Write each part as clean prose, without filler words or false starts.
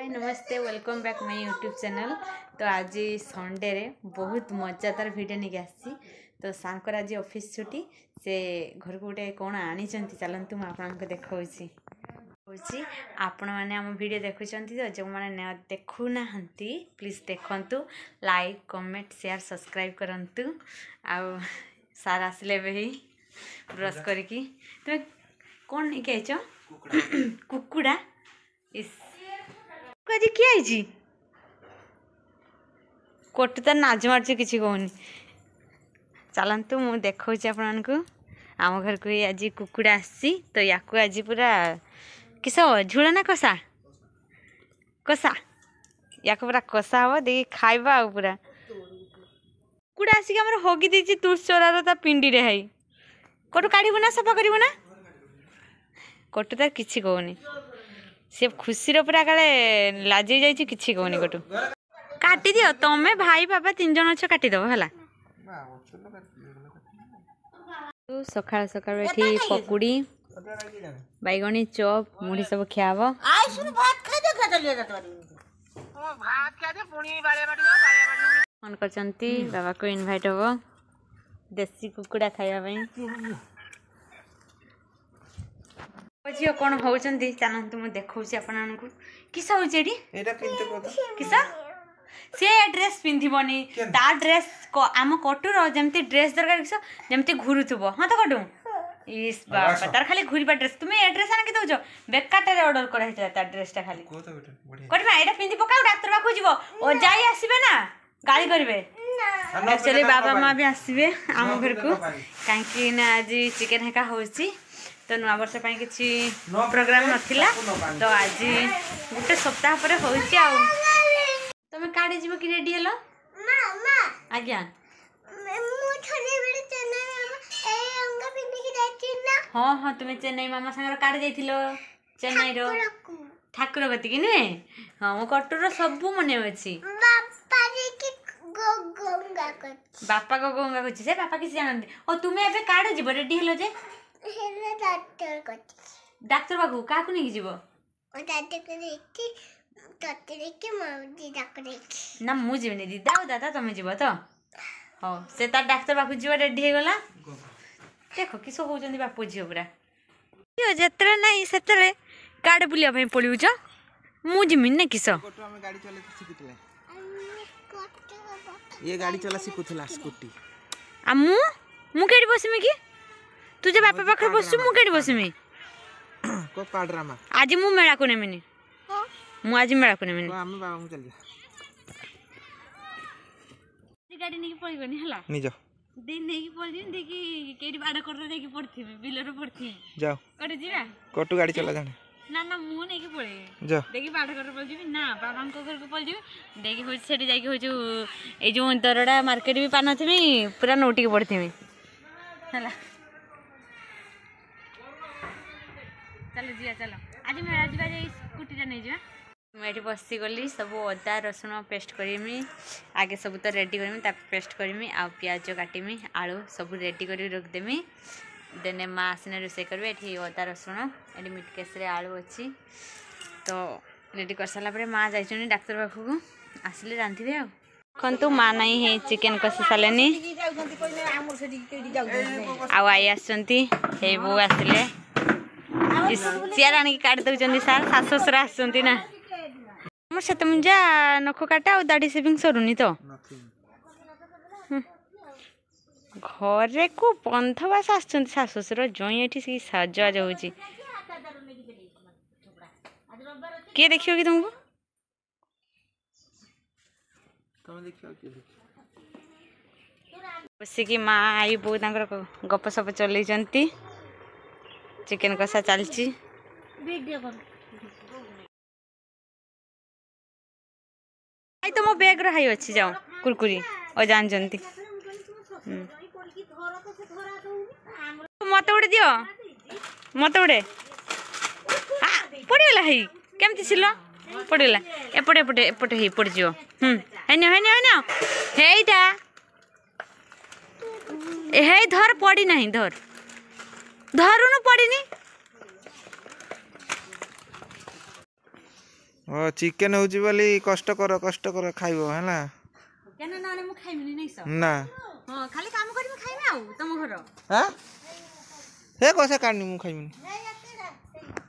हाय नमस्ते welcome back my YouTube channel. तो आज संडे रे बहुत मजादार वीडियो नहीं आसी। तो सांकर आज ऑफिस छुट्टी से घर को गोटे कौन आनी चलतु मुझे देखा आपण मैंने आम वीडियो देखुं तो जो मैंने देखुना प्लीज देखु लाइक कमेंट शेयर सब्सक्राइब करूँ। आउ सार आसिले ही ब्रश करके तुम कौन नहीं कह कुकुड़ा इस आज किए आई कोट तो नाच मार्च कि कहनी चलतु मुझे देखा आपण को आम घर को आज कुकुड़ा आसी। तो या आज पूरा किस झोल ना कषा कषा या पूरा कषा हम देखिए खाइबा पूरा कुकुड़ा आसिक आम हगी देती तुलसी चोरार ता पिंडी रे हाई कोटू काढ़ू ना सफा करू ना कोटू तार किसी कहनी से खुशी पूरा काले लाजी जाइए किसी कहनी कोटू काटी दियो तमें भाई बाबा तीन जन अच्छे काटिदेव है सकाल सकाल ये पकुड़ी बैगणी चॉप मुढ़ी सब खियाब फोन करचंती बाबा को इनवाइट हम देसी कुकुड़ा खाइबा झील कौन होती चलतु मुझे देखा आपको किस किस सी ड्रेस पिंधबनी ता ड्रेस आम कटुर जमती ड्रेस दरकार किस जमती घूरुव हाँ तो कटू इस बाबा तार खाली घूरवा ड्रेस तुम ए ड्रेस आनिक दौच बेकार ऑर्डर कराइला ड्रेसटा खाली करवा यहाँ पिंधि पकाओ डाक्तर पाक जीव ओजाई आसबे ना गाड़ी करेंगे एक्चुअली बाबा माँ भी आसबे आम घर को कहीं आज चिकेन हेका होची। तो नुआ वर्ष किसी प्रोग्राम नथिला तो आज गोटे सप्ताह पर होची आ तुम काढ़े जीव कि रेडी हेलो आज्ञा हाँ हाँ तुम चेन्नई मामा सांगर काढ़े जाइथिलो चेन्नई रो ठाकुर गति कि नुहे हाँ मो कटुर सब मन अच्छी बापा को गंगा कर से बापा किसी जानते और तुम्हें एबे काढ़े जीव रेडी हेलो जे डाक्तर बाबू क्या नहीं जीव ना मुझे जीवनी दीदा और दादा तुम जीव तो हाँ से तार डाक्तर पाक जीव रेडी हो गला देख किस होती बापू झील पूरा जिते ना से गाड़ी बुलाया पड़ू मुझे ना किस ये गाड़ी चला सिखुला स्कूटी आ मुझे बसमी कि तुझे बापा पाखे बसु मुझे बसमी को का ड्रामा आज मु मेला को नेमिनी मु आज मेला को नेमिनी हम बाबा को चल जा गाड़ी नहीं पड़ी गनी हला निजो दिन नहीं पड़ी देखी केडी बाड़ा कर देखी पड़थी बिलर पड़थी जाओ कटे जीवा कोटू गाड़ी चला जाने ना ना मु नहीं पड़े जा देखी बाड़ा कर पड़ जीवी ना बाबा को घर को पड़ जीवी देखी हो सेठी जाई हो जो ए जो दरडा मार्केट भी पाना थी पूरा नोटी के पड़थी हला चलो जी चलो आज मेरा जी स्कूटी नहीं जा मुझे बसी गली सब अदा रसुण पेस्ट करमी आगे सब तो रेडी करमी पेस्ट करमी आ पियाज काटमी आलू सब रेडी कर रखदेमी देने माँ आसने रोसे करेंगे ये अदा रसुण ये मीट केसरे आलू अच्छी तो रेडी कर सारापर माँ जाइए डाक्तर पाखक आसिले रांधे आखु माँ नहीं है चिकेन कषि सारे आई आसो आसिले चेयर आनिक काट दौरान सार सास ससुर आसुँच ना मोर से मुंजा नख काटा आ दाढ़ी सेविंग सरुनी तो घरे को बंधवास आसुँच सास ससुर जई ये सजवाज हो किए देखियो कि तुमको बसिकी माँ आई बो गप सप चल चिकेन कषा चलती तो मो बैग रही अच्छी जाओ कुरकुरी और जानते मत गोटे दियो मत गोटे पड़गला है केमती सिल पड़गला एपटे एपटे एपटे ही पड़ जाओ है धर पड़ी नहीं धर धरुनु पड़नी ओ चिकेन होची बोली कष्ट कर खाइबो हैला केना नाले मु खाइमिनी नै स ना हां खाली काम करबे खाइमे आउ तम घर हां हे कसे कानी मु खाइमिनी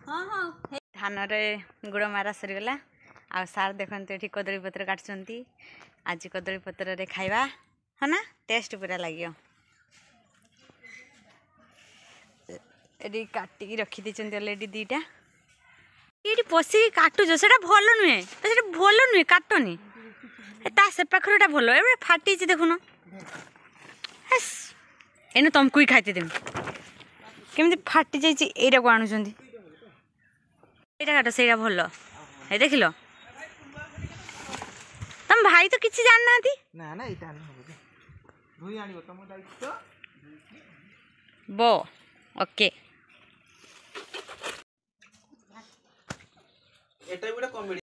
हां हां धान रे गुड़ मारा सरी गला आ सार देखंत एठी कदली पत्र काटचंती आज कदली पत्र रे खाइबा है ना टेस्ट पूरा लागियो एडी काटी रखी दिचंती ऑलरेडी दीटा एडी पसी काटु जो सेटा भलो नुहे सेटा भलो नुहे काटनी ता से पाखरटा भलो ए फाटी छि देखुनो हस एनो तुमको ही खाइते देम केमति फाटी जाई छि एटा को आनुचंती एटा काट सेटा भलो ए देखिलो तुम भाई तो किछि जान नाती ना ना इटा न हो धुई आनिबो तम दायित्व बो ओके एटा बिटा कॉमेडी